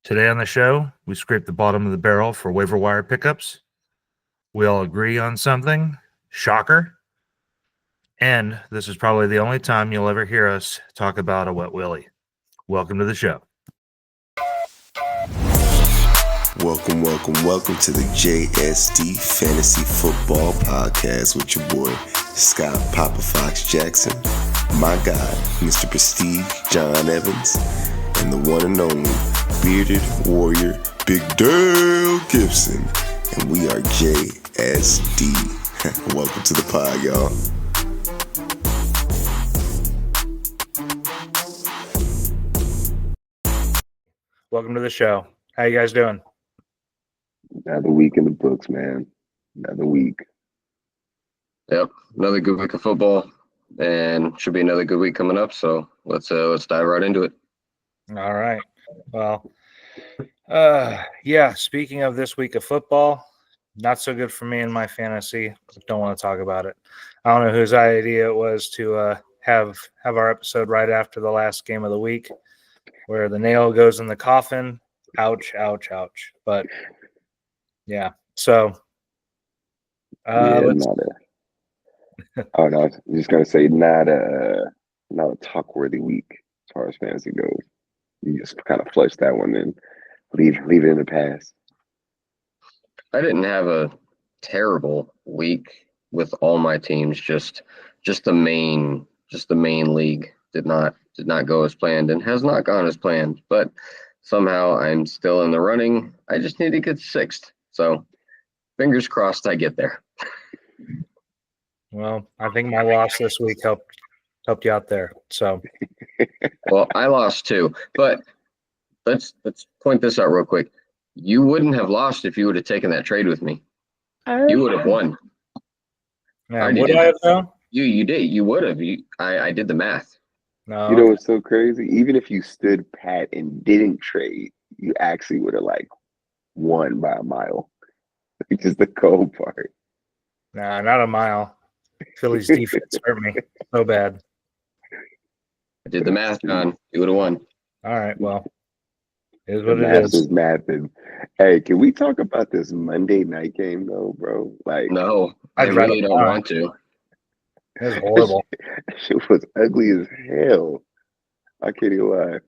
Today on the show, we scrape the bottom of the barrel for waiver wire pickups. We all agree on something. Shocker. And this is probably the only time you'll ever hear us talk about a wet willy. Welcome to the show. Welcome to the JSD Fantasy Football Podcast with your boy, Scott Papa Fox Jackson, my guy, Mr. Prestige John Evans, and the one and only bearded warrior, Big Dale Gibson. And we are JSD. Welcome to the pod, y'all. Welcome to the show. How you guys doing? Another week in the books, man. Another week. Yep, another good week of football, and should be another good week coming up. So let's dive right into it. All right. Well, speaking of this week of football, not so good for me in my fantasy. Don't want to talk about it. I don't know whose idea it was to have our episode right after the last game of the week, where the nail goes in the coffin. Ouch, ouch, ouch. But yeah, so I was just gonna say not a talk-worthy week as far as fantasy goes. You just kind of flush that one and leave it in the past. I didn't have a terrible week with all my teams. Just the main league did not go as planned and has not gone as planned. But somehow I'm still in the running. I just need to get sixth. So fingers crossed I get there. Well, I think my loss this week helped you out there. So well, I lost too. But let's point this out real quick. You wouldn't have lost if you would have taken that trade with me. You would have won. Yeah, would I have though? You did. You would have. I did the math. No. You know what's so crazy? Even if you stood pat and didn't trade, you actually would have won by a mile. Which is the cold part. Nah, not a mile. Philly's defense hurt me so bad. I did the math, John. You would have won. All right, well, it is what Math it is. is mathing. Hey, can we talk about this Monday night game though, bro? No, I really don't want to. It was horrible. That shit was ugly as hell. I can't even lie.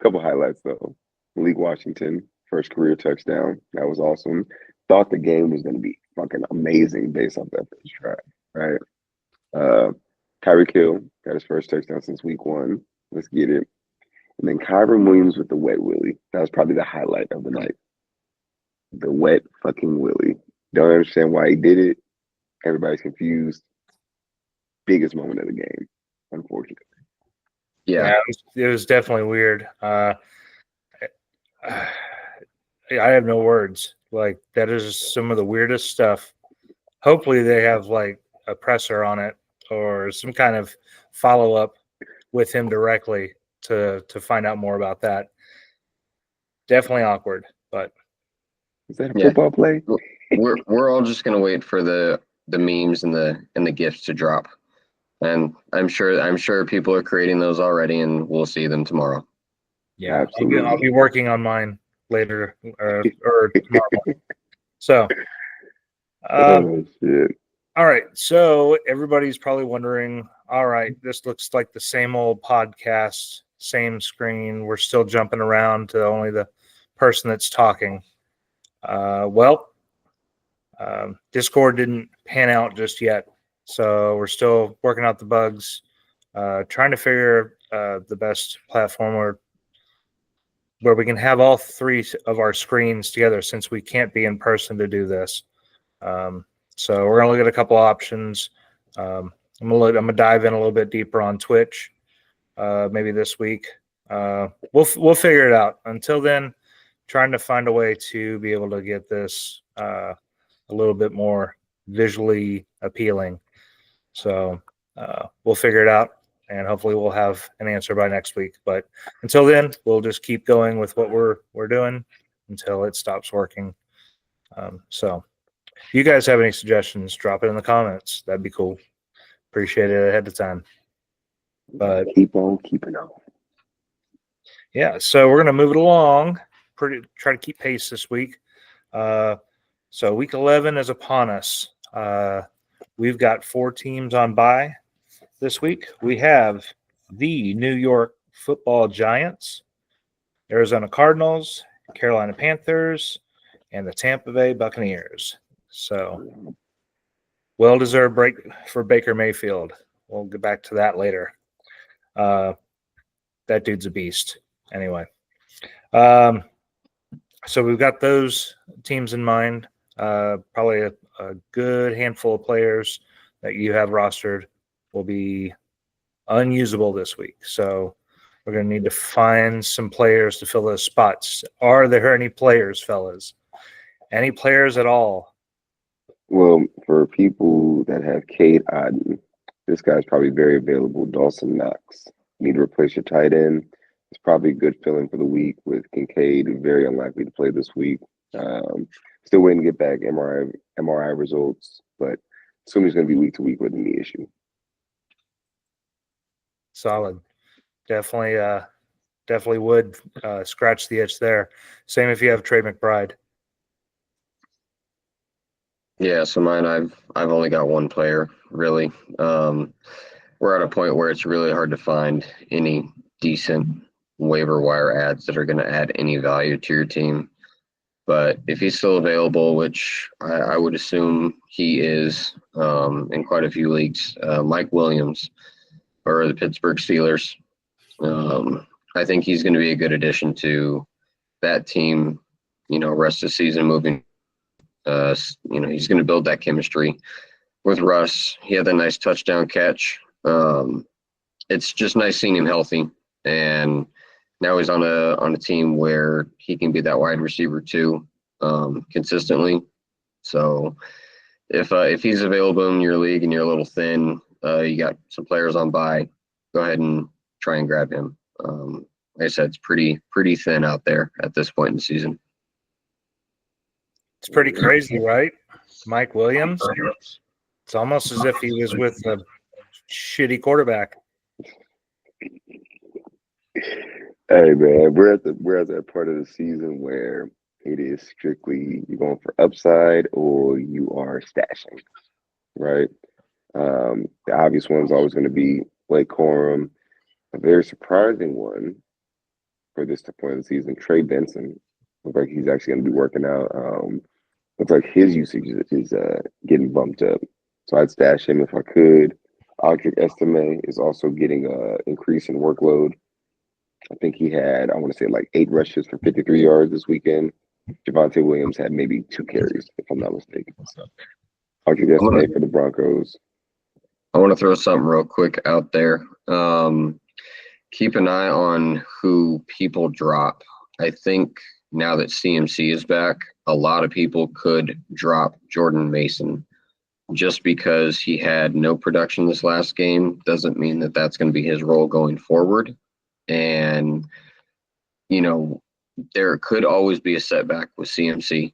Couple highlights though. Malik Washington, first career touchdown. That was awesome. Thought the game was going to be fucking amazing based off that first drive, right? Tyreek Hill got his first touchdown since week 1. Let's get it. And then Kyron Williams with the wet willy. That was probably the highlight of the night. The wet fucking willy. Don't understand why he did it. Everybody's confused. Biggest moment of the game, unfortunately. Yeah, it was definitely weird. I have no words. That is some of the weirdest stuff. Hopefully they have a presser on it or some kind of follow-up with him directly to find out more about that. Definitely awkward, but is that a football play? We're all just gonna wait for the memes and the gifs to drop. And I'm sure people are creating those already, and we'll see them tomorrow. Yeah, I'll be working on mine later or tomorrow. So, shit. All right. So everybody's probably wondering, all right, this looks like the same old podcast, same screen. We're still jumping around to only the person that's talking. Discord didn't pan out just yet. So we're still working out the bugs, trying to figure the best platform where we can have all 3 of our screens together since we can't be in person to do this. So we're gonna look at a couple options. I'm gonna dive in a little bit deeper on Twitch, maybe this week. We'll figure it out. Until then, trying to find a way to be able to get this a little bit more visually appealing. So we'll figure it out, and hopefully we'll have an answer by next week. But until then, we'll just keep going with what we're doing until it stops working. So if you guys have any suggestions, drop it in the comments. That'd be cool. Appreciate it ahead of time. But keep on keeping on. Yeah, so we're going to move it along. try to keep pace this week. So week 11 is upon us. We've got 4 teams on bye this week. We have the New York Football Giants, Arizona Cardinals, Carolina Panthers, and the Tampa Bay Buccaneers. So well-deserved break for Baker Mayfield. We'll get back to that later. That dude's a beast. Anyway, so we've got those teams in mind. Probably a good handful of players that you have rostered will be unusable this week. So we're going to need to find some players to fill those spots. Are there any players, fellas? Any players at all? Well, for people that have Cade Otton, this guy's probably very available. Dawson Knox. Need to replace your tight end. It's probably a good filling for the week with Kincaid, very unlikely to play this week. Still waiting to get back MRI results, but assuming he's going to be week to week with a knee issue. Solid. Definitely would scratch the itch there. Same if you have Trey McBride. Yeah, so mine, I've only got one player really. We're at a point where it's really hard to find any decent waiver wire ads that are going to add any value to your team. But if he's still available, which I would assume he is in quite a few leagues, Mike Williams or the Pittsburgh Steelers, I think he's going to be a good addition to that team, rest of the season moving. He's going to build that chemistry with Russ. He had that nice touchdown catch. It's just nice seeing him healthy, and now he's on a team where he can be that wide receiver too, consistently. So if he's available in your league and you're a little thin, you got some players on bye, go ahead and try and grab him. Like I said, it's pretty thin out there at this point in the season. It's pretty crazy, right? Mike Williams. It's almost as if he was with a shitty quarterback. Hey man, we're at that part of the season where it is strictly you're going for upside or you are stashing, right? The obvious one's always going to be Blake Corum. A very surprising one for this point of the season, Trey Benson. Looks like he's actually going to be working out. Looks like his usage is getting bumped up. So I'd stash him if I could. Audric Estime is also getting an increase in workload. I think he had, I want to say, like 8 rushes for 53 yards this weekend. Javonte Williams had maybe 2 carries, if I'm not mistaken. Audric Estime for the Broncos. I want to throw something real quick out there. Keep an eye on who people drop. I think now that CMC is back, a lot of people could drop Jordan Mason. Just because he had no production this last game doesn't mean that that's going to be his role going forward. And, there could always be a setback with CMC.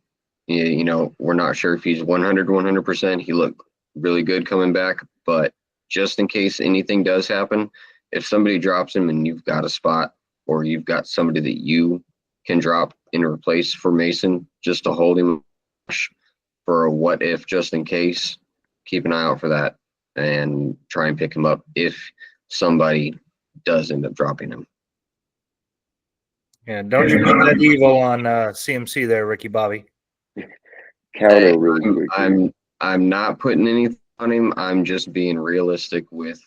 We're not sure if he's 100%. He looked really good coming back, but just in case anything does happen, if somebody drops him and you've got a spot or you've got somebody that you can drop in replace for Mason just to hold him for a what if, just in case, keep an eye out for that and try and pick him up if somebody does end up dropping him. Yeah, don't you put that evil on CMC there, Ricky Bobby. Counter really quickly. I'm not putting anything on him. I'm just being realistic with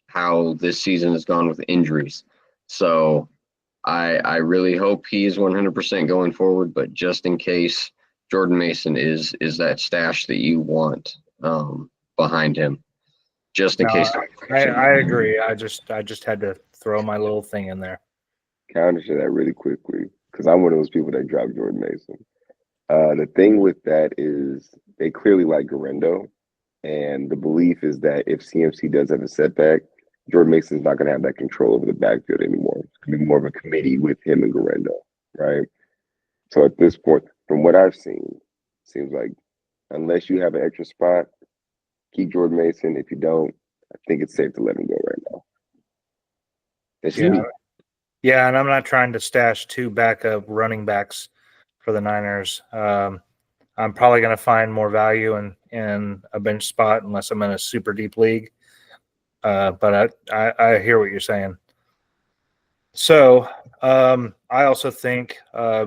how this season has gone with injuries. So I really hope he's 100% going forward, but just in case, Jordan Mason is that stash that you want behind him, just in case. I agree. I just had to throw my little thing in there. Counter to that really quickly, because I'm one of those people that drop Jordan Mason. The thing with that is they clearly like Garendo, and the belief is that if CMC does have a setback, Jordan Mason's not going to have that control over the backfield anymore. It's going to be more of a committee with him and Garendo, right? So at this point, from what I've seen, seems like unless you have an extra spot, keep Jordan Mason. If you don't, I think it's safe to let him go right now. It's me. Yeah, and I'm not trying to stash 2 backup running backs for the Niners. I'm probably going to find more value in a bench spot unless I'm in a super deep league. But I hear what you're saying. So I also think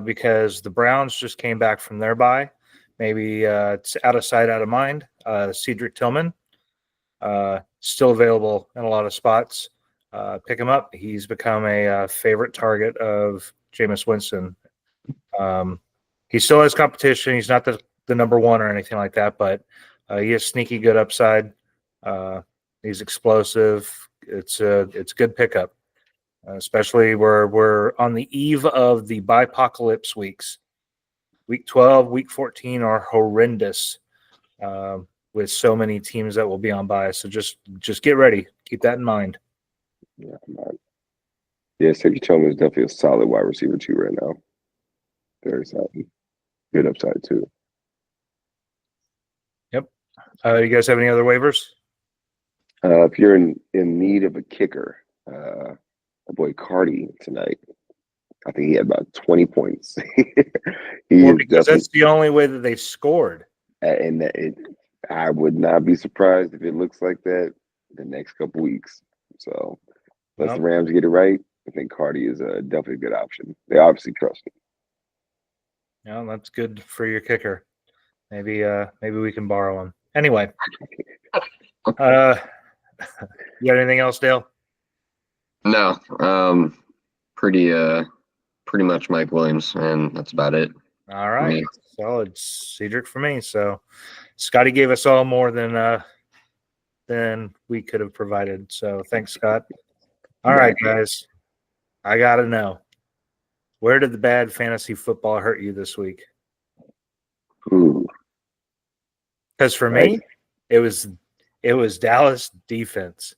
because the Browns just came back from their bye, maybe it's out of sight, out of mind. Cedric Tillman, still available in a lot of spots. Pick him up. He's become a favorite target of Jameis Winston. He still has competition. He's not the number one or anything like that, but he has sneaky good upside. He's explosive. It's a good pickup, especially where we're on the eve of the bipocalypse weeks. Week 12, week 14 are horrendous with so many teams that will be on bye. So just get ready. Keep that in mind. Yeah, yeah, Cedric Tillman is definitely a solid wide receiver too right now. Very solid. Good upside too. Yep. You guys have any other waivers? If you're in need of a kicker, my boy Cardi tonight, I think he had about 20 points. Well, because that's the only way that they scored. And I would not be surprised if it looks like that the next couple weeks. So unless the Rams get it right, I think Cardi is definitely a good option. They obviously trust him. Yeah, that's good for your kicker. Maybe we can borrow him. Anyway, you got anything else, Dale? No, pretty much Mike Williams, and that's about it. All right, solid Cedric for me. So Scotty gave us all more than we could have provided. So thanks, Scott. All right, guys, I gotta know, where did the bad fantasy football hurt you this week? Because for me, it was Dallas defense.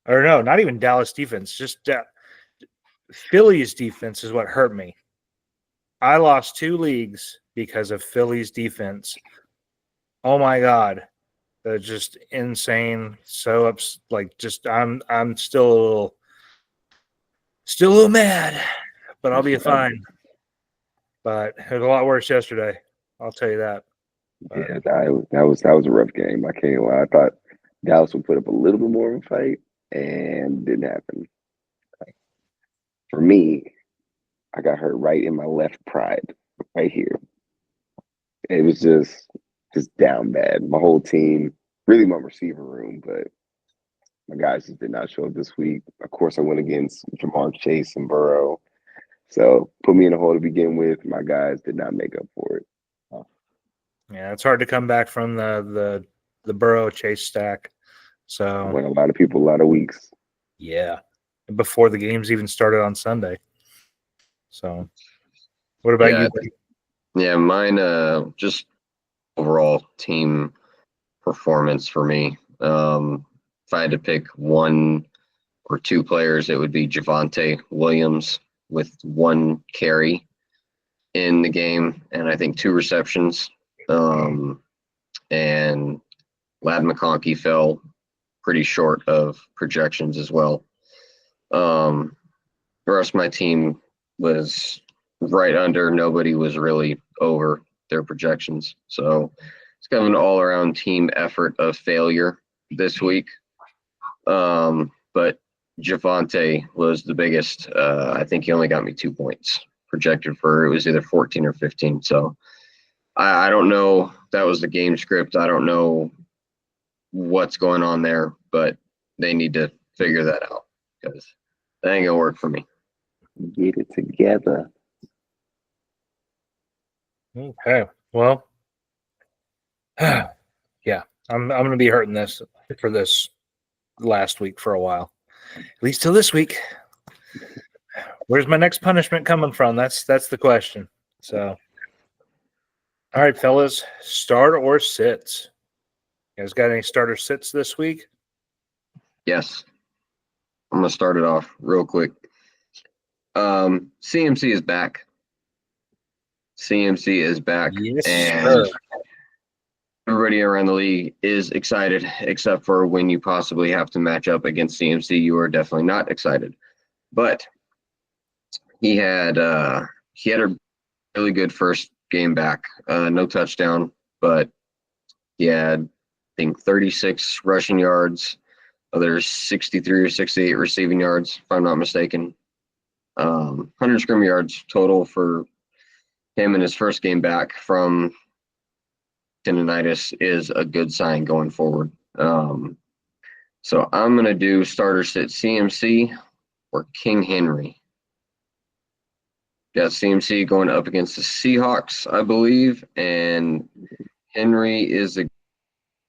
Or no, not even Dallas defense. Just Philly's defense is what hurt me. I lost 2 leagues because of Philly's defense. Oh my God, they're just insane. So I'm still a little mad, but I'll be fine. But it was a lot worse yesterday. I'll tell you that. Yeah, that was a rough game. I can't lie. I thought Dallas would put up a little bit more of a fight, and didn't happen. For me, I got hurt right in my left pride, right here. It was just down bad. My whole team, really my receiver room, but my guys just did not show up this week. Of course, I went against Jamar Chase and Burrow, so put me in a hole to begin with. My guys did not make up for it. Yeah, it's hard to come back from the Burrow Chase stack. So went a lot of people a lot of weeks. Yeah, before the games even started on Sunday. So, what about you? Yeah, mine. Just overall team performance for me. If I had to pick 1 or 2 players, it would be Javonte Williams with 1 carry in the game, and I think 2 receptions. And Lad McConkey fell pretty short of projections as well. The rest of my team was right under. Nobody was really over their projections. So it's kind of an all-around team effort of failure this week. But Javonte was the biggest. I think he only got me 2 points projected for. It was either 14 or 15. So I don't know. That was the game script. I don't know what's going on there, but they need to figure that out because that ain't gonna work for me. Get it together. Okay. Well, yeah, I'm gonna be hurting this for this last week for a while, at least till this week. Where's my next punishment coming from? That's the question. So. All right, fellas, start or sits? You guys got any starter sits this week? Yes. I'm going to start it off real quick. CMC is back. CMC is back. Yes, and everybody around the league is excited, except for when you possibly have to match up against CMC. You are definitely not excited. but he had a really good first game back. No touchdown, but he had, I think, 36 rushing yards. There's 63 or 68 receiving yards, if I'm not mistaken. 100 scrim yards total for him in his first game back from tendonitis is a good sign going forward. So I'm going to do starter sit CMC or King Henry. Got CMC going up against the Seahawks, I believe, and Henry is a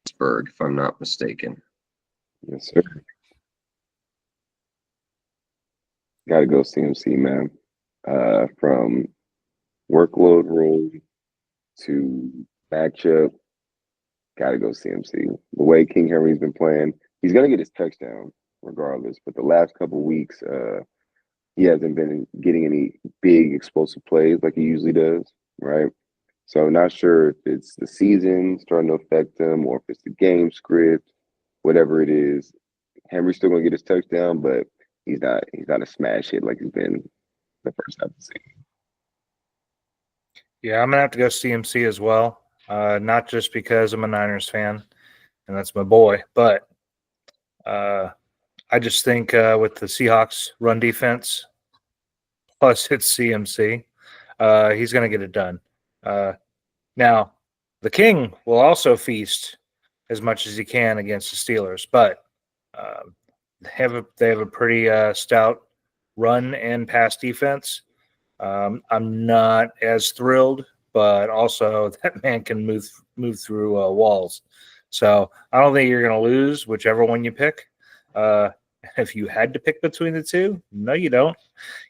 Pittsburgh, if I'm not mistaken. Yes, sir. Got to go CMC, man. From workload role to matchup, got to go CMC. The way King Henry's been playing, he's going to get his touchdown regardless. But the last couple of weeks, he hasn't been getting any big explosive plays like he usually does, right? So I'm not sure if it's the season starting to affect him or if it's the game script, whatever it is. Henry's still going to get his touchdown, but he's not a smash hit like he's been the first half of the season. Yeah, I'm gonna have to go CMC as well. Not just because I'm a Niners fan, and that's my boy, but I just think with the Seahawks run defense, plus it's CMC, he's gonna get it done. Now, the King will also feast as much as he can against the Steelers, but they have a pretty stout run and pass defense. I'm not as thrilled, but also that man can move through walls. So I don't think you're going to lose whichever one you pick. If you had to pick between the two, no, you don't.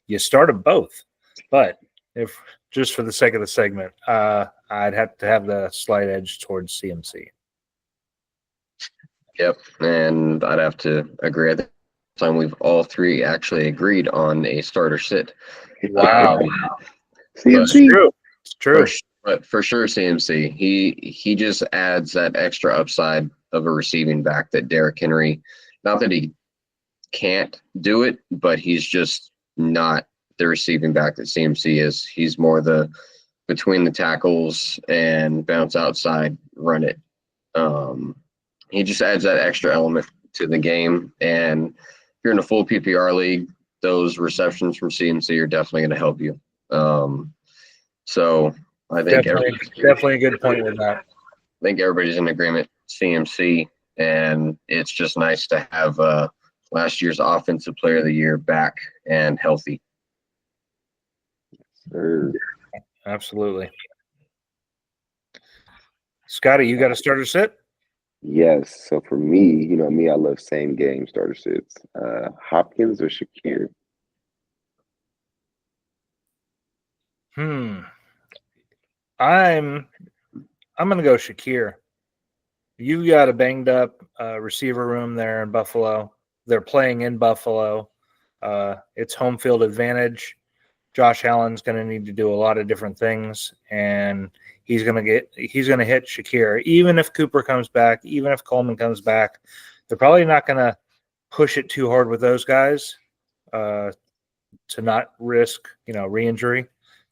You start them both. But if just for the sake of the segment, I'd have to have the slight edge towards CMC. Yep, and I'd have to agree. At the time, we've all three actually agreed on a starter sit. Wow. CMC. It's true. But for sure, CMC. He just adds that extra upside of a receiving back that Derrick Henry, not that he can't do it, but he's just not the receiving back that CMC is. He's more the between the tackles and bounce outside, run it. He just adds that extra element to the game. And if you're in a full PPR league, those receptions from CMC are definitely going to help you. So I think definitely a good point with that. I think everybody's in agreement. CMC, and it's just nice to have last year's Offensive Player of the Year back and healthy. Sir. Absolutely. Scotty, you got a starter sit? Yes. So for me, you know me, I love same game starter sits. Hopkins or Shakir? I'm gonna go Shakir. You got a banged up receiver room there in Buffalo. They're playing in Buffalo. It's home field advantage. Josh Allen's going to need to do a lot of different things, and he's going to hit Shakir. Even if Cooper comes back, even if Coleman comes back, they're probably not going to push it too hard with those guys to not risk, re-injury.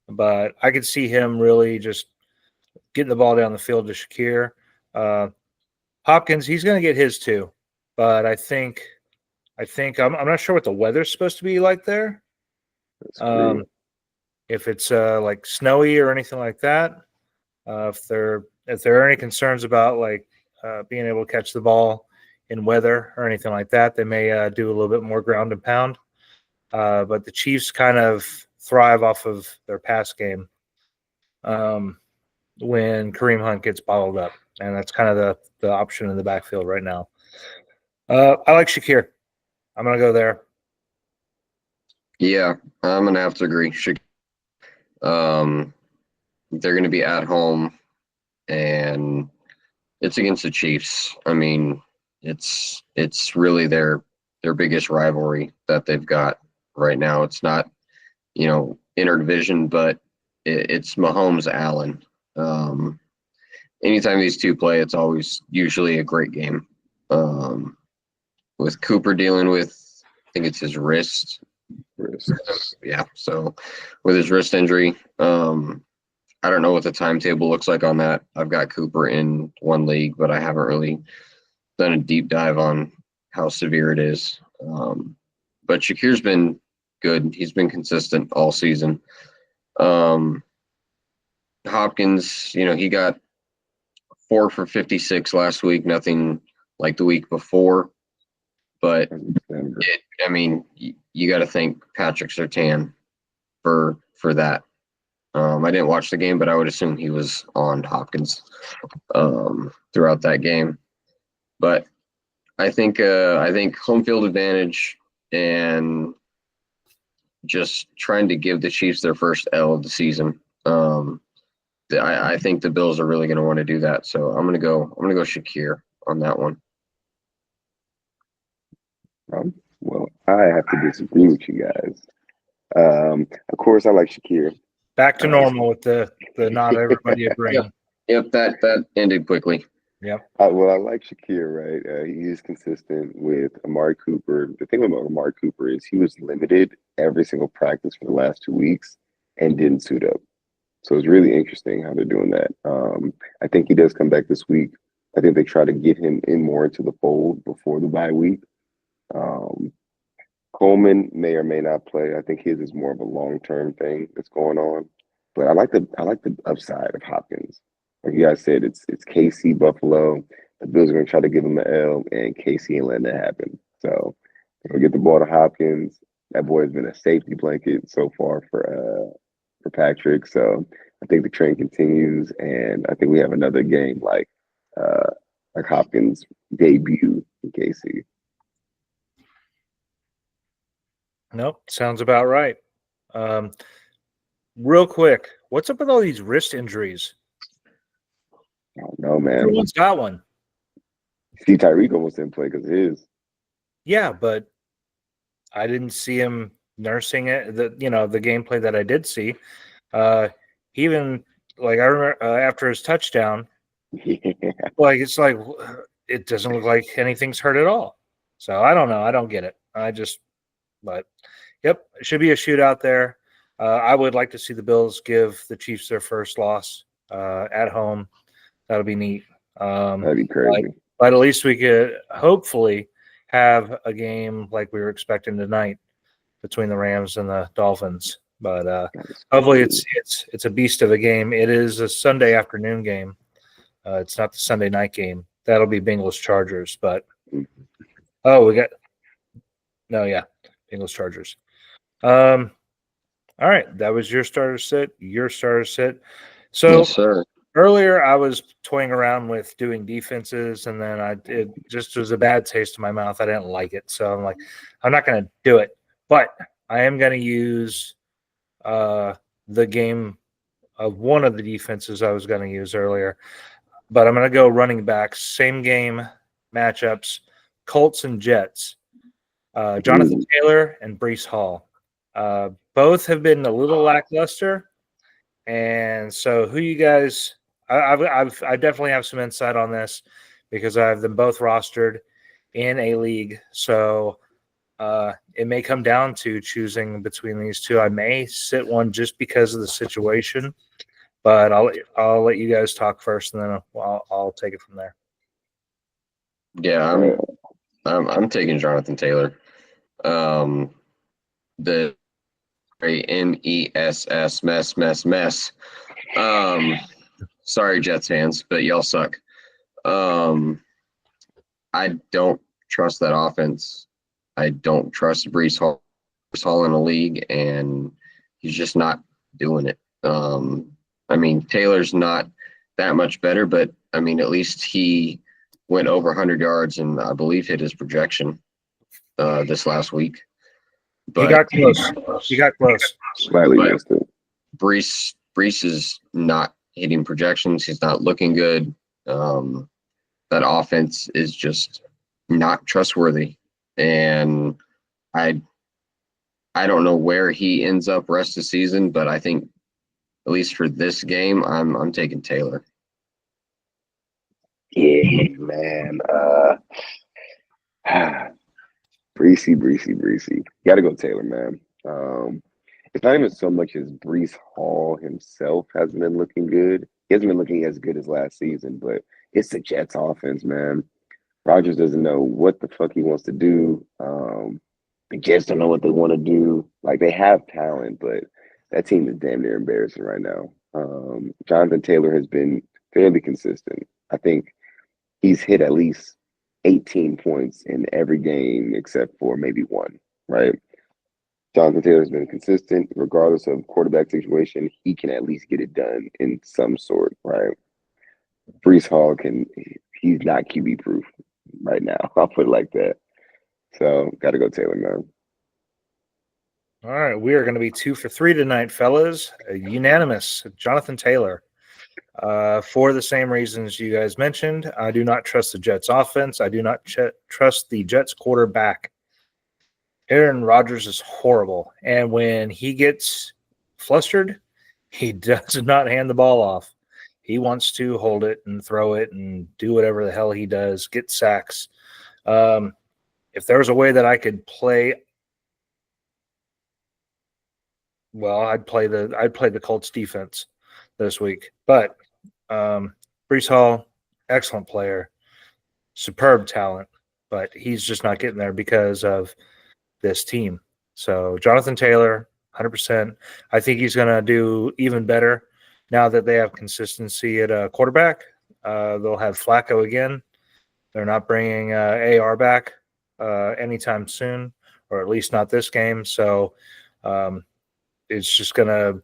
But I could see him really just getting the ball down the field to Shakir. Hopkins, he's going to get his too, but I think I'm not sure what the weather's supposed to be like there. If it's like snowy or anything like that, if there are any concerns about like being able to catch the ball in weather or anything like that, they may do a little bit more ground and pound. But the Chiefs kind of thrive off of their pass game when Kareem Hunt gets bottled up, and that's kind of the option in the backfield right now. I like Shakir. I'm gonna go there. Yeah, I'm going to have to agree. They're going to be at home, and it's against the Chiefs. I mean, it's really their biggest rivalry that they've got right now. It's not, interdivision, but it's Mahomes Allen. Anytime these two play, it's always usually a great game. With Cooper dealing with, I think it's his wrist. Yeah. So with his wrist injury, I don't know what the timetable looks like on that. I've got Cooper in one league, but I haven't really done a deep dive on how severe it is. But Shakir's been good. He's been consistent all season. Hopkins, he got 4 for 56 last week, nothing like the week before. But, you got to thank Patrick Surtain for that. I didn't watch the game, but I would assume he was on Hopkins throughout that game. But I think home field advantage and just trying to give the Chiefs their first L of the season. I think the Bills are really going to want to do that. So I'm gonna go Shakir on that one. Well, I have to disagree with you guys. Of course, I like Shakir. Back to normal with the not everybody agreeing. Yep, that ended quickly. Yep. I like Shakir, right? He is consistent with Amari Cooper. The thing about Amari Cooper is he was limited every single practice for the last 2 weeks and didn't suit up. So it's really interesting how they're doing that. I think he does come back this week. I think they try to get him in more into the fold before the bye week. Coleman may or may not play. I think his is more of a long-term thing that's going on. But I like the upside of Hopkins. Like you guys said, it's KC, Buffalo. The Bills are going to try to give him an L, and KC ain't letting that happen. So they're going to get the ball to Hopkins. That boy has been a safety blanket so far for Patrick. So I think the trend continues, and I think we have another game like Hopkins' debut in KC. Nope, sounds about right. Real quick, what's up with all these wrist injuries? I don't know, man. Everyone's got one. See, Tyreek almost didn't play because of his. Yeah, but I didn't see him nursing it. The gameplay that I did see, even like I remember after his touchdown, like it's like it doesn't look like anything's hurt at all. So I don't know. I don't get it. But yep, it should be a shootout there. I would like to see the Bills give the Chiefs their first loss at home. That'll be neat. That'd be crazy. But at least we could hopefully have a game like we were expecting tonight between the Rams and the Dolphins. But hopefully it's a beast of a game. It is a Sunday afternoon game. It's not the Sunday night game. That'll be Bengals Chargers. But Bengals Chargers. All right, that was your starter sit. So yes, sir. Earlier, I was toying around with doing defenses, and then it just was a bad taste in my mouth. I didn't like it, so I'm like, I'm not going to do it. But I am going to use the game of one of the defenses I was going to use earlier. But I'm going to go running backs, same game matchups, Colts and Jets. Jonathan Taylor and Breece Hall. Both have been a little lackluster. And so who you guys – I definitely have some insight on this because I have them both rostered in a league. So it may come down to choosing between these two. I may sit one just because of the situation, but I'll let you guys talk first, and then I'll take it from there. Yeah, I'm taking Jonathan Taylor. The MESS mess. Sorry, Jets fans, but y'all suck. I don't trust that offense. I don't trust Breece Hall in a league, and he's just not doing it. Taylor's not that much better, but at least he went over 100 yards and I believe hit his projection this last week. But he got close. Slightly missed it. Breece is not hitting projections. He's not looking good. That offense is just not trustworthy. And I don't know where he ends up rest of the season, but I think at least for this game, I'm taking Taylor. Yeah, man. Breesy. Got to go Taylor, man. It's not even so much as Brees Hall himself hasn't been looking good. He hasn't been looking as good as last season, but it's the Jets offense, man. Rodgers doesn't know what the fuck he wants to do. The Jets don't know what they want to do. Like, they have talent, but that team is damn near embarrassing right now. Jonathan Taylor has been fairly consistent. I think he's hit at least 18 points in every game except for maybe one, right? Jonathan Taylor's been consistent regardless of quarterback situation. He can at least get it done in some sort, right? Brees Hall he's not QB proof right now. I'll put it like that. So got to go Taylor, man. All right, we are going to be 2 for 3 tonight, fellas. Unanimous, Jonathan Taylor. For the same reasons you guys mentioned, I do not trust the Jets offense. I do not trust the Jets quarterback. Aaron Rodgers is horrible. And when he gets flustered, he does not hand the ball off. He wants to hold it and throw it and do whatever the hell he does, get sacks. If there was a way that I could play, well, I'd play the Colts defense this week. But Brees Hall, excellent player, superb talent, but he's just not getting there because of this team. So Jonathan Taylor, 100%. I think he's going to do even better now that they have consistency at quarterback. They'll have Flacco again. They're not bringing AR back anytime soon, or at least not this game. So it's just gonna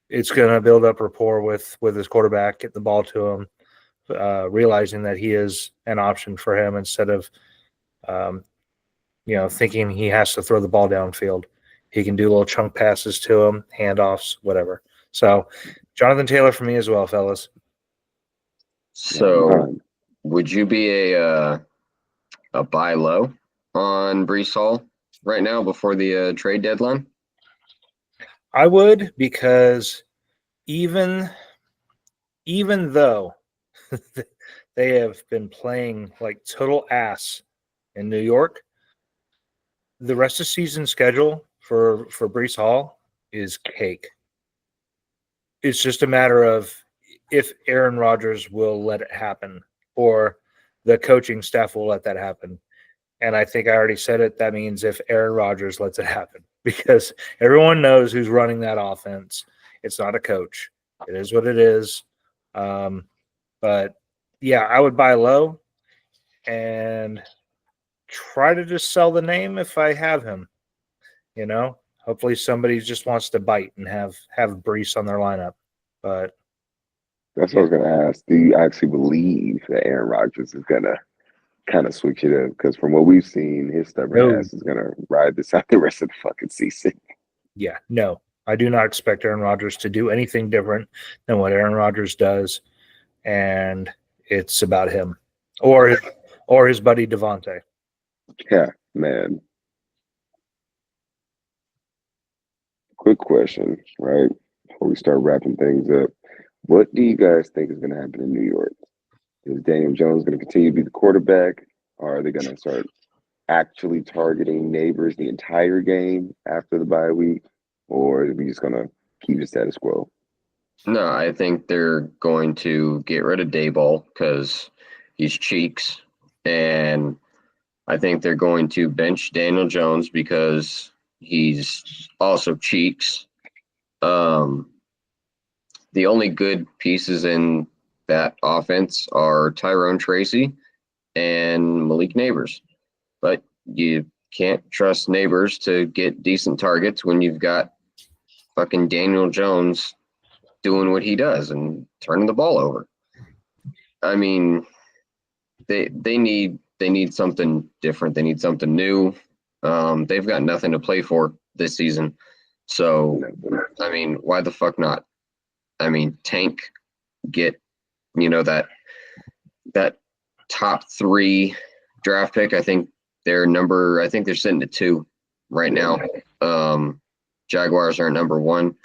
build up rapport with his quarterback, get the ball to him, realizing that he is an option for him instead of thinking he has to throw the ball downfield. He can do little chunk passes to him, handoffs, whatever. So Jonathan Taylor for me as well, fellas. So would you be a buy low on Brees Hall right now before the trade deadline? I would, because even though they have been playing like total ass in New York, the rest of the season schedule for Brees Hall is cake. It's just a matter of if Aaron Rodgers will let it happen or the coaching staff will let that happen. And I think I already said it. That means if Aaron Rodgers lets it happen, because everyone knows who's running that offense. It's not a coach. It is what it is. But yeah, I would buy low and try to just sell the name if I have him. Hopefully somebody just wants to bite and have Brees on their lineup. But that's what I was going to ask. Do you actually believe that Aaron Rodgers is going to kind of switch it up? Because from what we've seen, his stubborn ass is going to ride this out the rest of the fucking season. Yeah, no. I do not expect Aaron Rodgers to do anything different than what Aaron Rodgers does, and it's about him or his buddy Devontae. Yeah, man. Quick question, right? Before we start wrapping things up, what do you guys think is going to happen in New York? Is Daniel Jones going to continue to be the quarterback? Or are they going to start actually targeting Neighbors the entire game after the bye week? Or are we just going to keep the status quo? No, I think they're going to get rid of Dayball because he's cheeks. And I think they're going to bench Daniel Jones because he's also cheeks. The only good pieces in that offense are Tyrone Tracy and Malik Neighbors. But you can't trust Neighbors to get decent targets when you've got fucking Daniel Jones doing what he does and turning the ball over. I mean, they need something different. They need something new. They've got nothing to play for this season. So, I mean, why the fuck not? I mean, tank, get, that top 3 draft pick. I think they're sitting at 2 right now. Jaguars are number 1.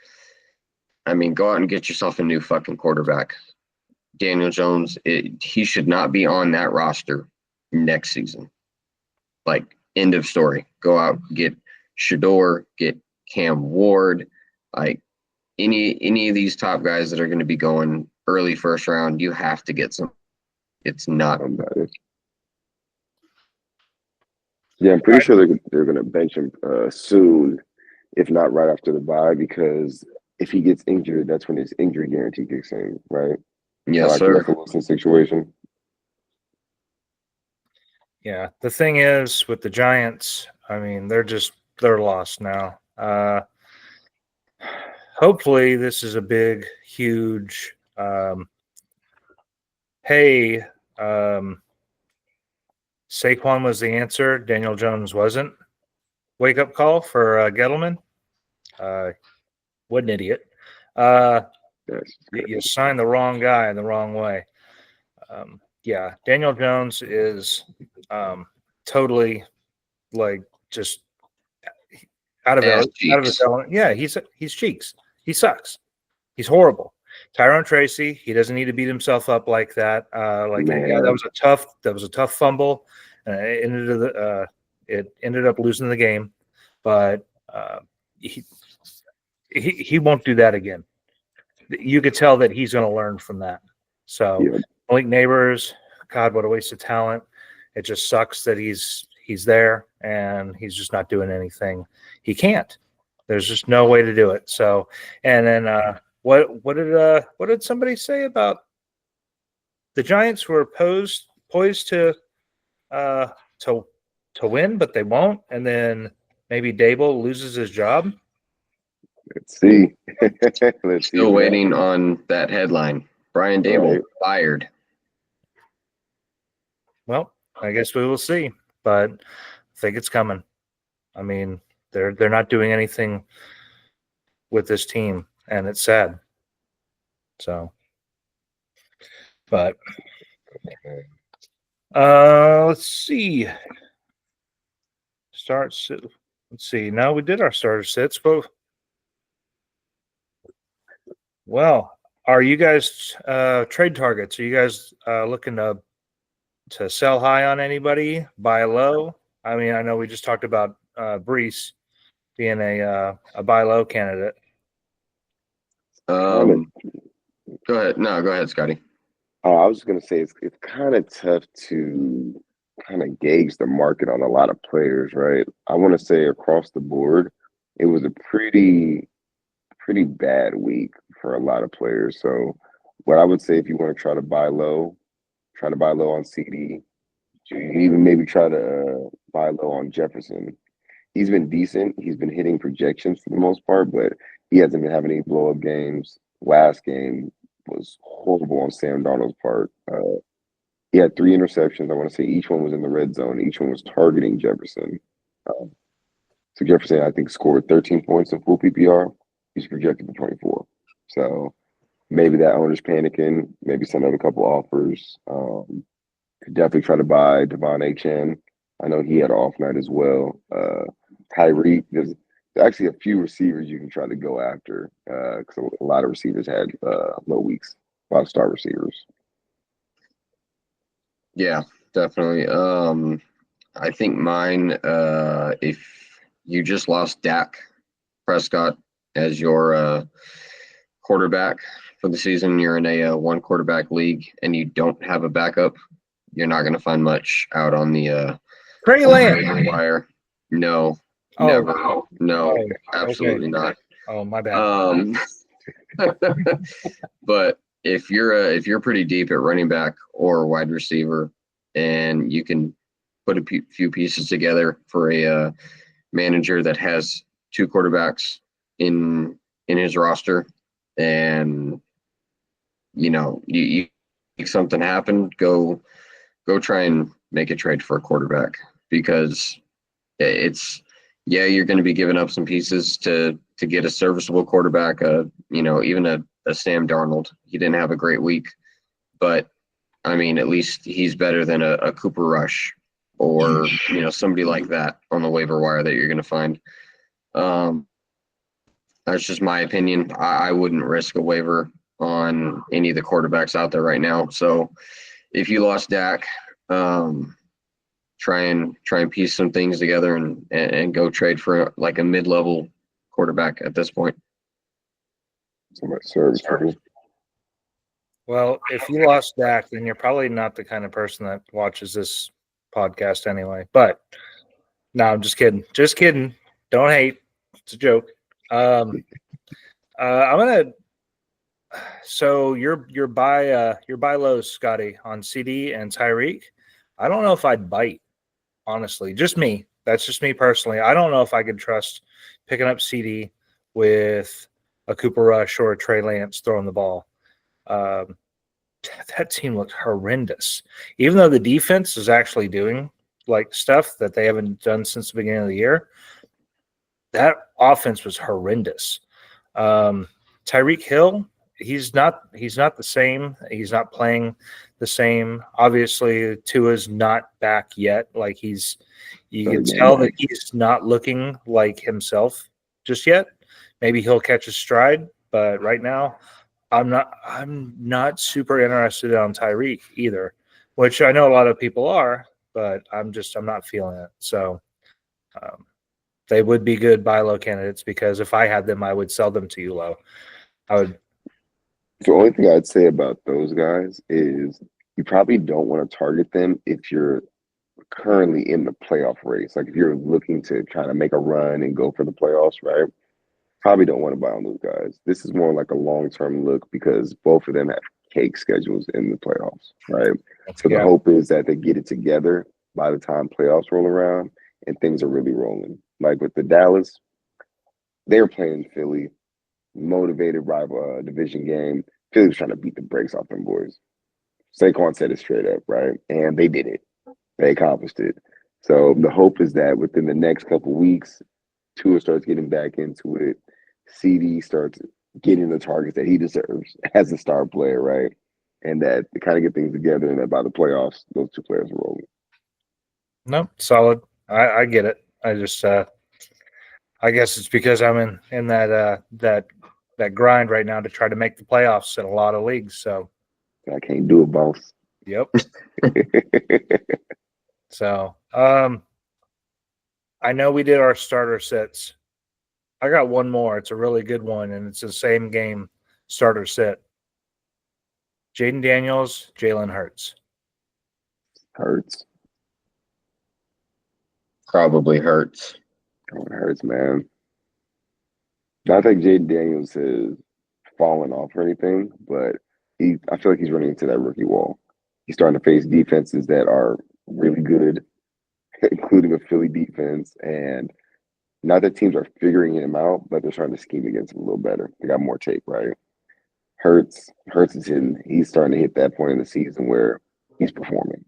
I mean, go out and get yourself a new fucking quarterback. Daniel Jones, he should not be on that roster next season. Like, End of story. Go out, get Shador, get Cam Ward, like any of these top guys that are going to be going early first round. You have to get some. It's not. Yeah, I'm pretty sure they're going to bench him soon, if not right after the bye, because if he gets injured, that's when his injury guarantee kicks in, right? Yes, Like sir. Russell Wilson situation. Yeah, the thing is with the Giants, I mean, they're lost now. Hopefully, this is a big, huge. Hey, Saquon was the answer. Daniel Jones wasn't. Wake up call for Gettleman. What an idiot. You signed the wrong guy in the wrong way. Yeah, Daniel Jones is totally like just out of his element. Yeah, he's cheeks. He sucks. He's horrible. Tyrone Tracy, he doesn't need to beat himself up like that. That was a tough fumble. It ended up losing the game, but he won't do that again. You could tell that he's going to learn from that. So, Yeah. Malik Neighbors, God, what a waste of talent. It just sucks that he's there and he's just not doing anything. He can't. There's just no way to do it. So, and then what did somebody say about the Giants were poised to win, but they won't, and then maybe Dable loses his job. Let's see. Still waiting on that headline. Brian Dable fired. Well, I guess we will see, but I think it's coming. I mean, they're not doing anything with this team, and it's sad. So, but let's see. Let's see. No, we did our starter sits, but well, are you guys trade targets? Are you guys looking to sell high on anybody, buy low? I mean, I know we just talked about Brees being a buy low candidate. Go ahead. No, go ahead, Scotty. I was just gonna say it's kind of tough to kind of gauge the market on a lot of players, right? I want to say across the board, it was a pretty bad week for a lot of players. So, what I would say if you want to try to buy low on CD. You can even maybe try to buy low on Jefferson. He's been decent. He's been hitting projections for the most part, but he hasn't been having any blow up games. Last game was horrible on Sam Darnold's part. He had 3 interceptions. I want to say each one was in the red zone. Each one was targeting Jefferson. So Jefferson, I think, scored 13 points in full PPR. He's projected for 24. So maybe that owner's panicking. Maybe send out a couple offers. Could definitely try to buy Devon Achane. I know he had an off night as well. Tyreek, there's actually a few receivers you can try to go after because a lot of receivers had low weeks. A lot of star receivers. Yeah, definitely. I think mine, if you just lost Dak Prescott as your quarterback for the season, you're in a one quarterback league and you don't have a backup, you're not going to find much out on the wire. No, never. Wow. No, absolutely not. Oh, my bad. But if you're pretty deep at running back or wide receiver, and you can put a few pieces together for a manager that has 2 quarterbacks in his roster, and you make something happen, go try and make a trade for a quarterback, because you're going to be giving up some pieces to get a serviceable quarterback. Even a Sam Darnold. He didn't have a great week, but I mean, at least he's better than a Cooper Rush or somebody like that on the waiver wire that you're going to find. That's just my opinion. I wouldn't risk a waiver on any of the quarterbacks out there right now. So if you lost Dak, try and piece some things together and go trade for like a mid-level quarterback at this point. Somebody serviceable. Well, if you lost Dak, then you're probably not the kind of person that watches this podcast anyway. But no, I'm just kidding. Just kidding. Don't hate. It's a joke. I'm gonna. So you're buy low, Scotty, on CD and Tyreek. I don't know if I'd bite. Honestly, just me. That's just me personally. I don't know if I could trust picking up CD with a Cooper Rush or a Trey Lance throwing the ball. That team looked horrendous. Even though the defense is actually doing like stuff that they haven't done since the beginning of the year, that offense was horrendous. Tyreek Hill, he's not the same. He's not playing the same. Obviously, Tua's not back yet. Like you can tell that he's not looking like himself just yet. Maybe he'll catch his stride, but right now, I'm not super interested on Tyreek either, which I know a lot of people are, but I'm not feeling it. So they would be good buy low candidates because if I had them, I would sell them to you low. I would. The only thing I'd say about those guys is you probably don't want to target them if you're currently in the playoff race. Like if you're looking to kind of make a run and go for the playoffs, right? Probably don't want to buy on those guys. This is more like a long-term look because both of them have cake schedules in the playoffs, right? So the hope is that they get it together by the time playoffs roll around and things are really rolling. Like with the Dallas, they're playing Philly, motivated rival division game. Philly was trying to beat the brakes off them boys. Saquon said it straight up, right? And they did it. They accomplished it. So the hope is that within the next couple weeks, Tua starts getting back into it. CD starts getting the targets that he deserves as a star player, right? And that they kind of get things together, and that by the playoffs, those two players are rolling. No, solid. I get it. I just I guess it's because I'm in that grind right now to try to make the playoffs in a lot of leagues. So I can't do it, boss. Yep. So I know we did our starter sets. I got one more. It's a really good one, and it's the same game starter set. Jaden Daniels, Jalen Hurts. Hurts. Probably Hurts. Oh, it hurts, man. Not that Jaden Daniels has fallen off or anything, but I feel like he's running into that rookie wall. He's starting to face defenses that are really good, including a Philly defense, and not that teams are figuring him out, but they're trying to scheme against him a little better. They got more tape, right? Hurts is hitting. He's starting to hit that point in the season where he's performing.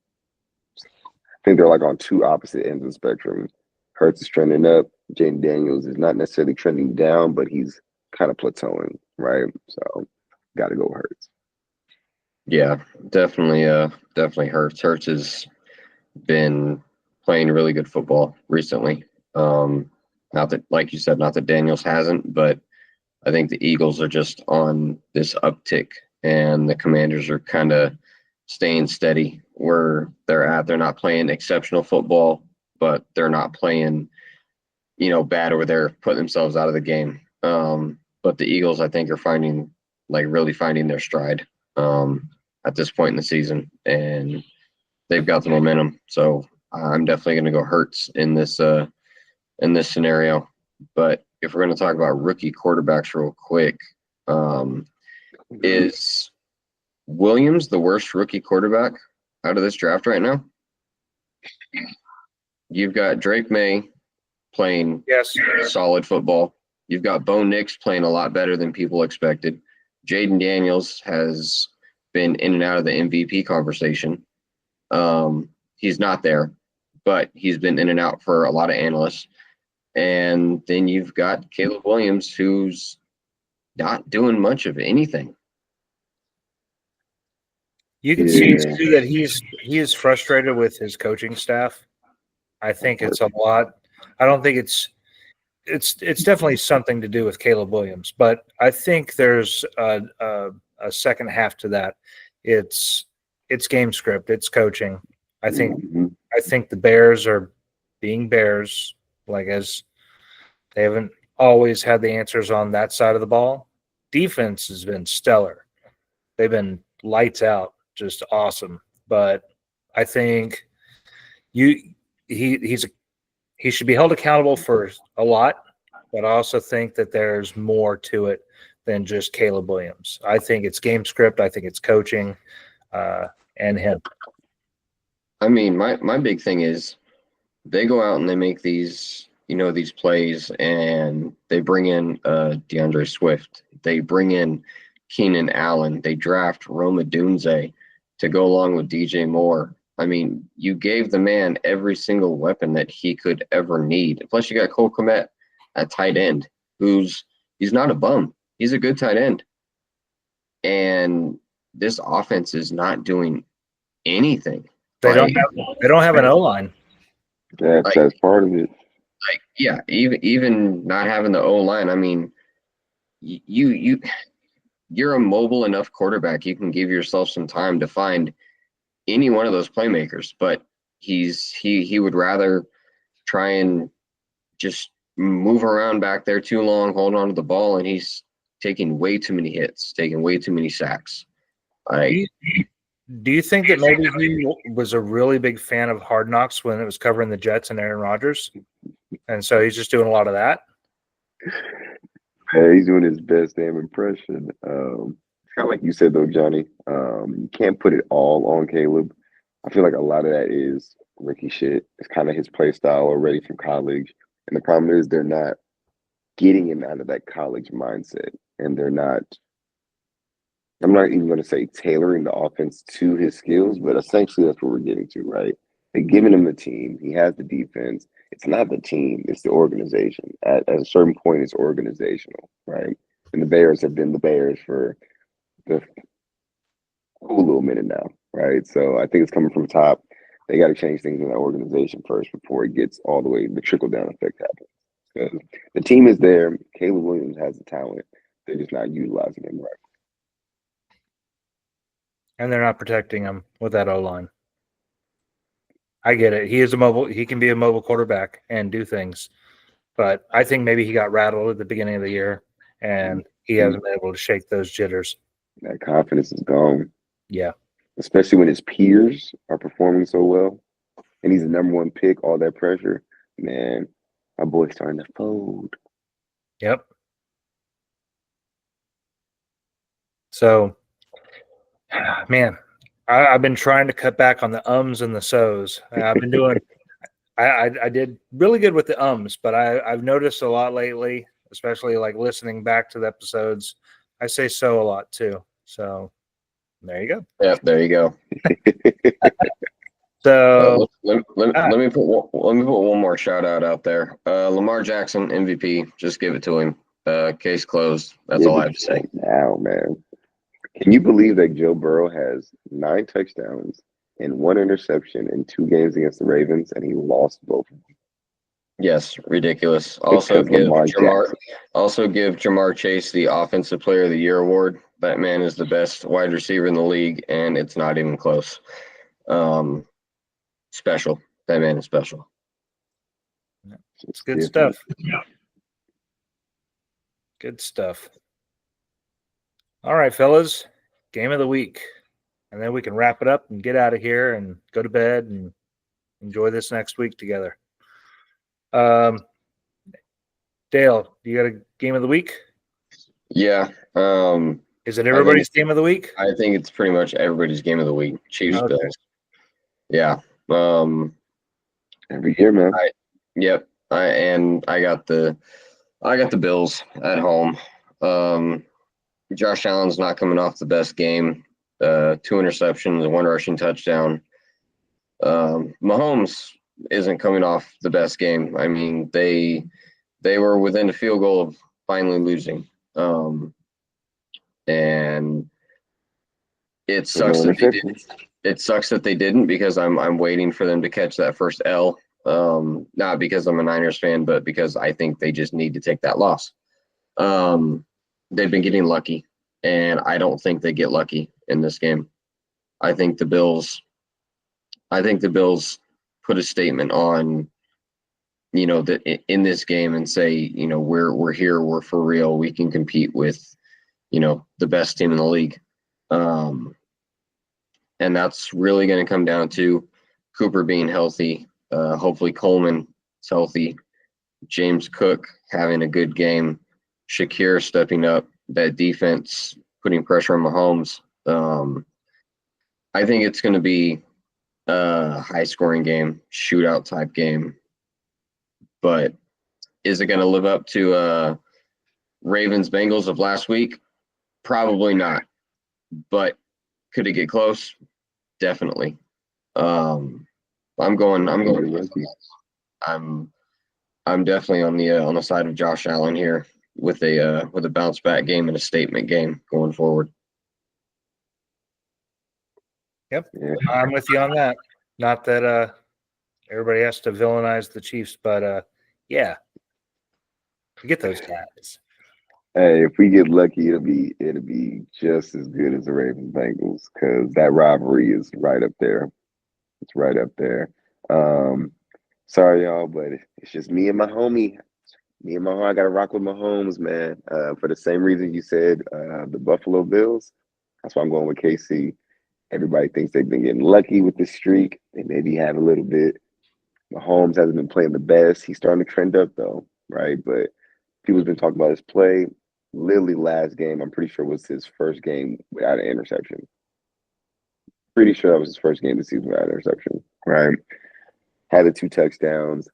I think they're like on two opposite ends of the spectrum. Hurts is trending up. Jaden Daniels is not necessarily trending down, but he's kind of plateauing, right? So got to go Hurts. Yeah, definitely Hurts. Hurts has been playing really good football recently. Not that, like you said, not that Daniels hasn't, but I think the Eagles are just on this uptick, and the Commanders are kind of staying steady where they're at. They're not playing exceptional football, but they're not playing, bad or they're putting themselves out of the game. But the Eagles, I think, are really finding their stride at this point in the season, and they've got the momentum. So I'm definitely going to go Hurts in this scenario. But if we're going to talk about rookie quarterbacks real quick, is Williams the worst rookie quarterback out of this draft right now? You've got Drake May playing solid football. You've got Bo Nix playing a lot better than people expected. Jaden Daniels has been in and out of the MVP conversation. He's not there, but he's been in and out for a lot of analysts. And then you've got Caleb Williams, who's not doing much of anything. You can see too that he is frustrated with his coaching staff. I think it's a lot. I don't think it's definitely something to do with Caleb Williams, but I think there's a second half to that. It's game script. It's coaching. I think I think the Bears are being Bears, like as they haven't always had the answers on that side of the ball. Defense has been stellar. They've been lights out, just awesome. But I think he should be held accountable for a lot, but I also think that there's more to it than just Caleb Williams. I think it's game script. I think it's coaching, and him. I mean, my big thing is they go out and they make these, these plays, and they bring in DeAndre Swift. They bring in Keenan Allen. They draft Roma Dunze to go along with DJ Moore. I mean, you gave the man every single weapon that he could ever need. Plus, you got Cole Kmet at tight end, he's not a bum. He's a good tight end. And this offense is not doing anything. They don't have an O-line. That's part of it. Like, yeah, even not having the O-line, I mean, you're a mobile enough quarterback. You can give yourself some time to find any one of those playmakers, but he would rather try and just move around back there too long, hold on to the ball, and he's taking way too many hits, taking way too many sacks. Do you think that maybe he was a really big fan of Hard Knocks when it was covering the Jets and Aaron Rodgers, and so he's just doing a lot of that? Yeah, he's doing his best damn impression. It's kind of like you said, though, Johnny. You can't put it all on Caleb. I feel like a lot of that is rookie shit. It's kind of his play style already from college. And the problem is they're not getting him out of that college mindset. And they're not, I'm not even going to say tailoring the offense to his skills, but essentially that's what we're getting to, right? They're giving him the team. He has the defense. It's not the team. It's the organization. At a certain point, it's organizational, right? And the Bears have been the Bears for the cool little minute now, right? So I think it's coming from top. They got to change things in that organization first before it gets all the way, the trickle-down effect happens. Because the team is there. Caleb Williams has the talent. They're just not utilizing him right. And they're not protecting him with that O-line. I get it. He can be a mobile quarterback and do things. But I think maybe he got rattled at the beginning of the year, and he hasn't been able to shake those jitters. That confidence is gone. Yeah. Especially when his peers are performing so well, and he's the number one pick, all that pressure. Man, my boy's starting to fold. Yep. So, man, I've been trying to cut back on the ums and the so's. I've been doing I did really good with the ums, but I've noticed a lot lately, especially like listening back to the episodes, I say so a lot too. So there you go. Yeah, there you go. So let me put one more shout out there. Lamar Jackson MVP. Just give it to him. Case closed. That's all I have to say. Now, man, can you believe that Joe Burrow has 9 touchdowns and 1 interception in 2 games against the Ravens, and he lost both of them? Yes, ridiculous. Also give Jamar Chase the Offensive Player of the Year award. That man is the best wide receiver in the league, and it's not even close. Special. That man is special. It's good stuff. Good stuff. All right, fellas. Game of the week. And then we can wrap it up and get out of here and go to bed and enjoy this next week together. Dale, you got a game of the week? Yeah. Is it everybody's game of the week? I think it's pretty much everybody's game of the week. Chiefs, Okay. Bills. Yeah. Every year, man. Yep. I got the Bills at home. Josh Allen's not coming off the best game. 2 interceptions, 1 rushing touchdown. Mahomes isn't coming off the best game. I mean, they were within a field goal of finally losing. And it sucks that they didn't. It sucks that they didn't, because I'm waiting for them to catch that first L. Not because I'm a Niners fan, but because I think they just need to take that loss. They've been getting lucky, and I don't think they get lucky in this game. I think the Bills put a statement on, that in this game and say, we're here, we're for real, we can compete with, the best team in the league. And that's really going to come down to Cooper being healthy. Hopefully Coleman is healthy. James Cook having a good game. Shakir stepping up. That defense putting pressure on Mahomes. I think it's going to be a high-scoring game, shootout type game. But is it going to live up to Ravens Bengals of last week? Probably not. But could it get close? Definitely. I'm going. I'm definitely on the side of Josh Allen here with a bounce back game and a statement game going forward. Yep, Yeah. I'm with you on that. Not that everybody has to villainize the Chiefs, but yeah, get those guys. Hey, if we get lucky, it'll be just as good as the Ravens Bengals because that rivalry is right up there. It's right up there. Sorry, y'all, but it's just me and my homie. Me and my homie, I gotta rock with Mahomes, man. For the same reason you said, the Buffalo Bills. That's why I'm going with KC. Everybody thinks they've been getting lucky with this streak. They maybe have a little bit. Mahomes hasn't been playing the best. He's starting to trend up though, right? But people's been talking about his play. Literally last game, I'm pretty sure was his first game without an interception. Pretty sure that was his first game of the season without an interception, right? Had the 2 touchdowns.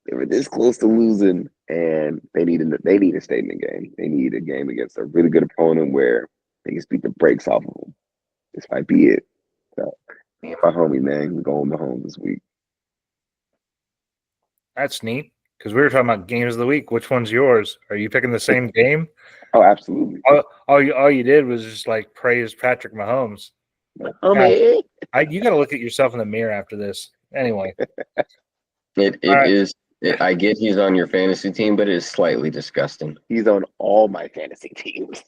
They were this close to losing, and they need a statement game. They need a game against a really good opponent where they can beat the brakes off of them. This might be it. So, me and my homie, man, we're going home this week. That's neat because we were talking about games of the week. Which one's yours? Are you picking the same game? Oh, absolutely. All you did was just like praise Patrick Mahomes. Homie. You got to look at yourself in the mirror after this. Anyway, It right. is. I get he's on your fantasy team, but it is slightly disgusting. He's on all my fantasy teams.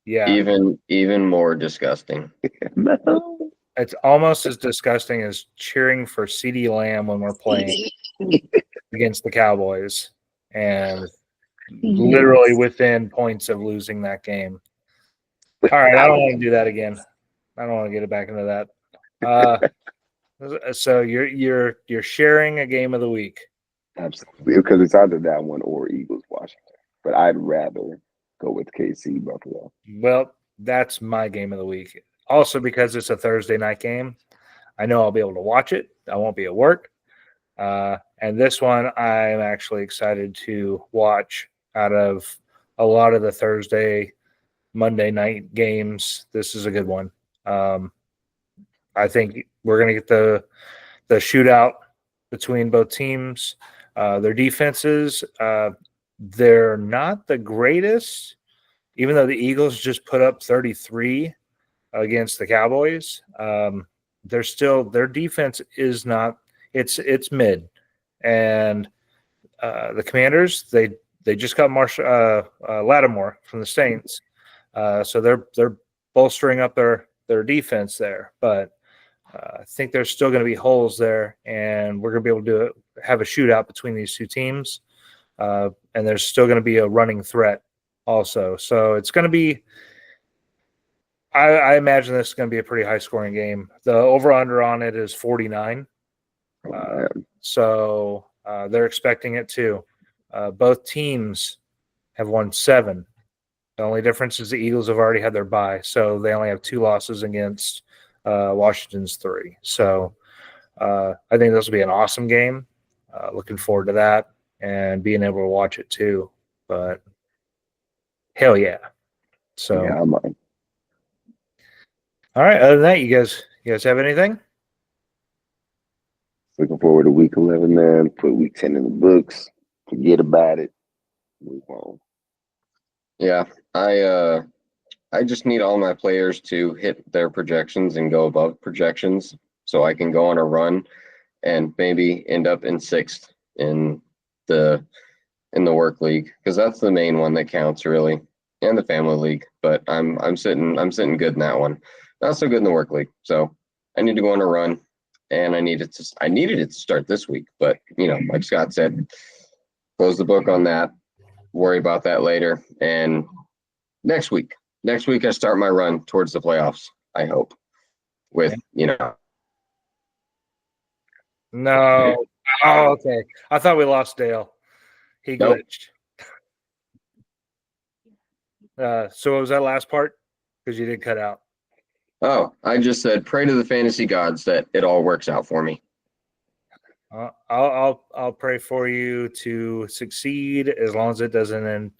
Yeah, even more disgusting. No. it's almost as disgusting as cheering for CeeDee Lamb when we're playing against the Cowboys and literally within points of losing that game. All right, I don't want to do that again. I don't want to get it back into that. So you're sharing a game of the week. Absolutely, because it's either that one or Eagles Washington. But I'd rather go with KC Buffalo. Well, that's my game of the week. Also, because it's a Thursday night game, I know I'll be able to watch it. I won't be at work. And this one, I'm actually excited to watch out of a lot of the Thursday, Monday night games. This is a good one. I think we're going to get the shootout between both teams. Their defenses, they're not the greatest, even though the Eagles just put up 33 against the Cowboys. Their defense is not. It's mid, and the Commanders they just got Lattimore from the Saints, so they're bolstering up their defense there, but I think there's still going to be holes there, and we're going to be able to have a shootout between these two teams, and there's still going to be a running threat also. So it's going to be I imagine this is going to be a pretty high-scoring game. The over-under on it is 49. So they're expecting it too. Both teams have won 7. The only difference is the Eagles have already had their bye, so they only have 2 losses against Washington's 3. So I think this will be an awesome game. Looking forward to that and being able to watch it too. But hell yeah! So yeah, I'm on. All right. Other than that, you guys have anything? Looking forward to week 11, man. Put week 10 in the books. Forget about it. Move on. Yeah, I just need all my players to hit their projections and go above projections so I can go on a run and maybe end up in 6th in the work league, because that's the main one that counts really, and the family league. But I'm sitting good in that one. Not so good in the work league. So I need to go on a run and I needed it to start this week. But like Scott said, close the book on that. Worry about that later. And next week I start my run towards the playoffs. I hope with No. Oh, okay. I thought we lost Dale. He Nope. glitched. So what was that last part? Because you did cut out. Oh, I just said pray to the fantasy gods that it all works out for me. I'll pray for you to succeed as long as it doesn't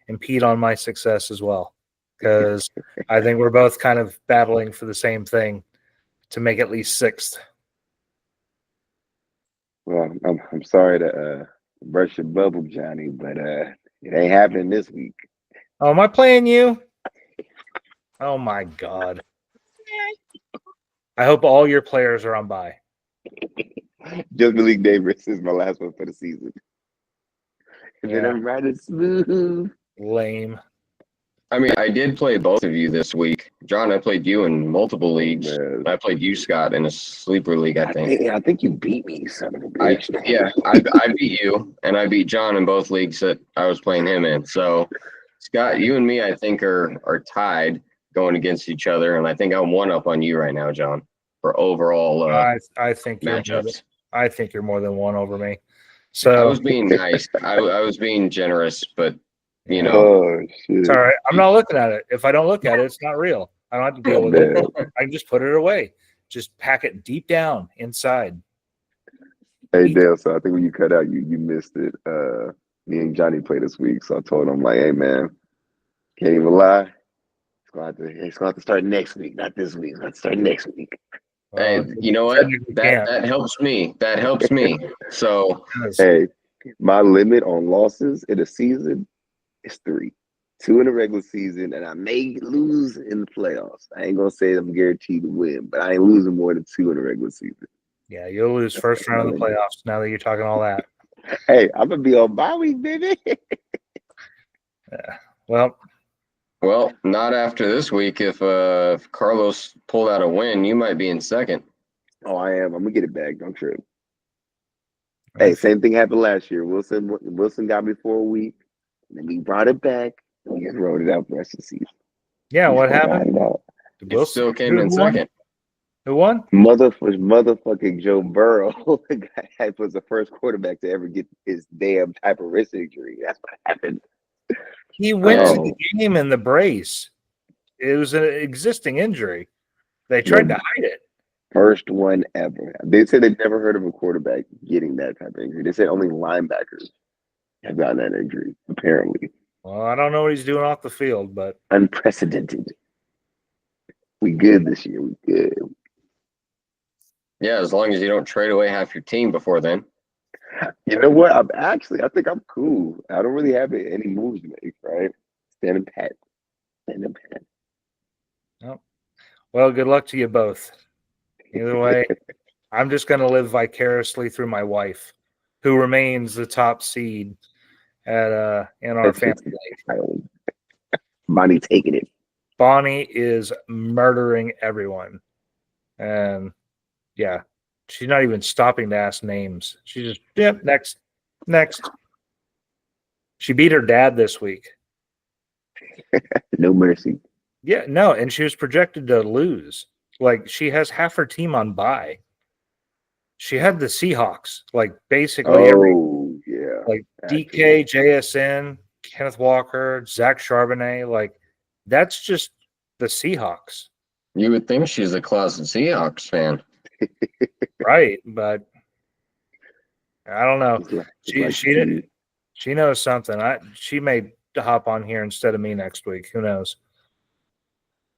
impede on my success as well. Because I think we're both kind of battling for the same thing to make at least sixth. Well, I'm sorry to burst your bubble, Johnny, but it ain't happening this week. Oh, am I playing you? Oh my God. I hope all your players are on bye. Just Malik Davis is my last one for the season. And then Yeah. I'm riding smooth. Lame. I mean, I did play both of you this week. John, I played you in multiple leagues. Man. I played you, Scott, in a sleeper league, I think. I think you beat me, son of a bitch. I beat you, and I beat John in both leagues that I was playing him in. So, Scott, you and me, I think, are tied going against each other, and I think I'm one up on you right now, John, for overall I think matchups. I think you're more than one over me. I So was being nice. I was being generous, but Oh, shit. it's all right. I'm not looking at it. If I don't look at it, it's not real. I don't have to deal with it. I can just put it away. Just pack it deep down inside. Hey, Dale, so I think when you cut out, you missed it. Me and Johnny played this week, so I told him, like, hey, man, can't even lie. It's going to have to start next week, not this week. It's going to start next week. hey, you know what? That helps me. That helps me. So, Hey, my limit on losses in a season is 3. 2 in the regular season, and I may lose in the playoffs. I ain't going to say I'm guaranteed to win, but I ain't losing more than 2 in the regular season. Yeah, you'll lose first round of the playoffs now that you're talking all that. Hey, I'm going to be on bye week, baby. Yeah. Well, not after this week. If Carlos pulled out a win, you might be in second. Oh, I am. I'm going to get it back. Don't trip. Hey, same thing happened last year. Wilson got me for a week, and then we brought it back, and we just wrote it out for the rest of the season. Yeah, what happened? You still came in second. Who won? Motherfucking Joe Burrow was the first quarterback to ever get his damn type of wrist injury. That's what happened. He went to the game in the brace. It was an existing injury. They tried to hide it. First one ever. They said they've never heard of a quarterback getting that type of injury. They said only linebackers have gotten that injury, apparently. Well, I don't know what he's doing off the field, but Unprecedented. We good this year. We good. Yeah, as long as you don't trade away half your team before then. You know what? I think I'm cool. I don't really have any moves to make, right? Standing pat. well, good luck to you both. Either way, I'm just going to live vicariously through my wife, who remains the top seed in our family. Bonnie taking it. Bonnie is murdering everyone, and yeah, she's not even stopping to ask names. She just next. She beat her dad this week. No mercy. Yeah, no, and she was projected to lose. Like, she has half her team on bye. She had the Seahawks, like, basically every, like, DK, JSN, Kenneth Walker, Zach Charbonnet, like, that's just the Seahawks. You would think she's a closet Seahawks fan. Right, but I don't know. She knows something. She may hop on here instead of me next week. Who knows?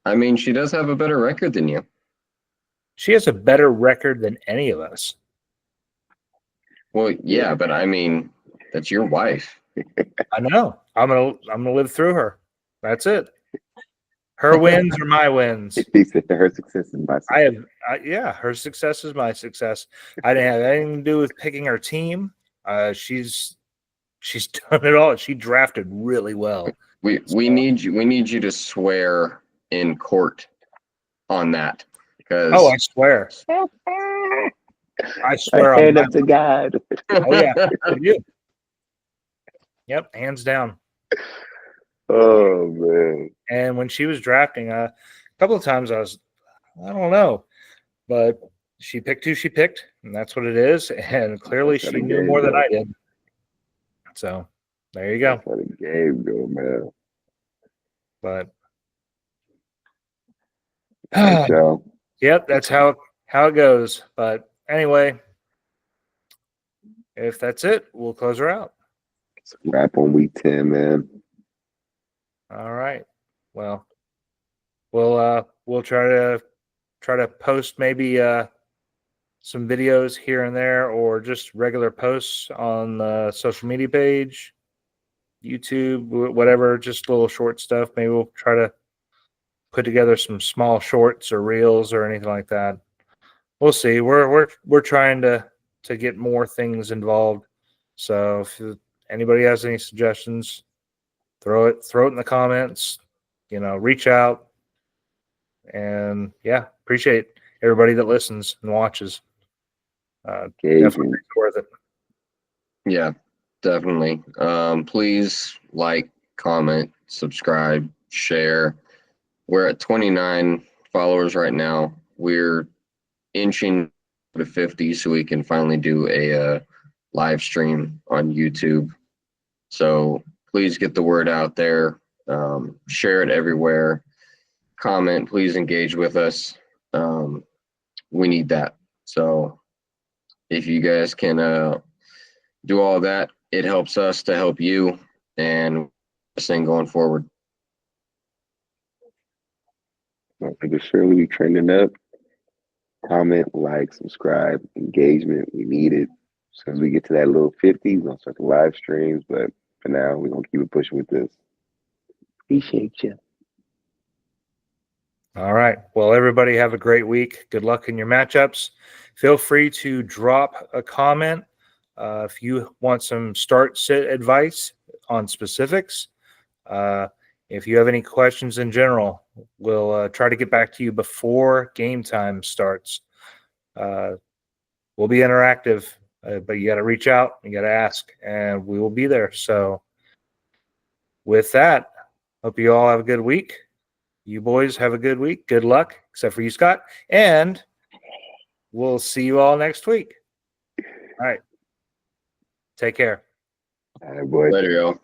I mean, she does have a better record than you. She has a better record than any of us. Well, yeah, but I mean, that's your wife. I know. I'm gonna live through her. That's it. Her wins are my wins. He said her success is my success. Her success is my success. I didn't have anything to do with picking her team. She's done it all. She drafted really well. We need you to swear in court on that. Oh, I swear. I swear I on hand my up to God. Oh yeah, I do. Yep, hands down. Oh man. And when she was drafting, a couple of times I don't know, but she picked who she picked, and that's what it is. And clearly, That's how she the knew game more than go. I did. So there you go. That's how the game go, man. But All right, y'all. yep, that's how it goes. But anyway, if that's it, we'll close her out. It's a wrap on week 10, man. All right. Well, we'll try to post maybe some videos here and there, or just regular posts on the social media page, YouTube, whatever, just little short stuff. Maybe we'll try to put together some small shorts or reels or anything like that. We'll see. We're trying to get more things involved. So if anybody has any suggestions, throw it in the comments. Reach out. And yeah, appreciate everybody that listens and watches. Definitely worth it. Yeah, definitely. Please like, comment, subscribe, share. We're at 29 followers right now. We're inching to 50 so we can finally do a live stream on YouTube. So please get the word out there. Share it everywhere. Comment, please engage with us. We need that. So if you guys can do all that, it helps us to help you and this thing going forward. Don't think it's surely be trending up. Comment, like, subscribe, engagement. We need it. As soon as we get to that little 50, we're gonna start the live streams. But for now, we're gonna keep it pushing with this. Appreciate you. All right. Well, everybody have a great week. Good luck in your matchups. Feel free to drop a comment if you want some start sit advice on specifics. If you have any questions in general, we'll try to get back to you before game time starts. We'll be interactive, but you got to reach out, you got to ask, and we will be there. So with that, hope you all have a good week. You boys have a good week. Good luck, except for you, Scott. And we'll see you all next week. All right. Take care. All right, boys. Later, y'all.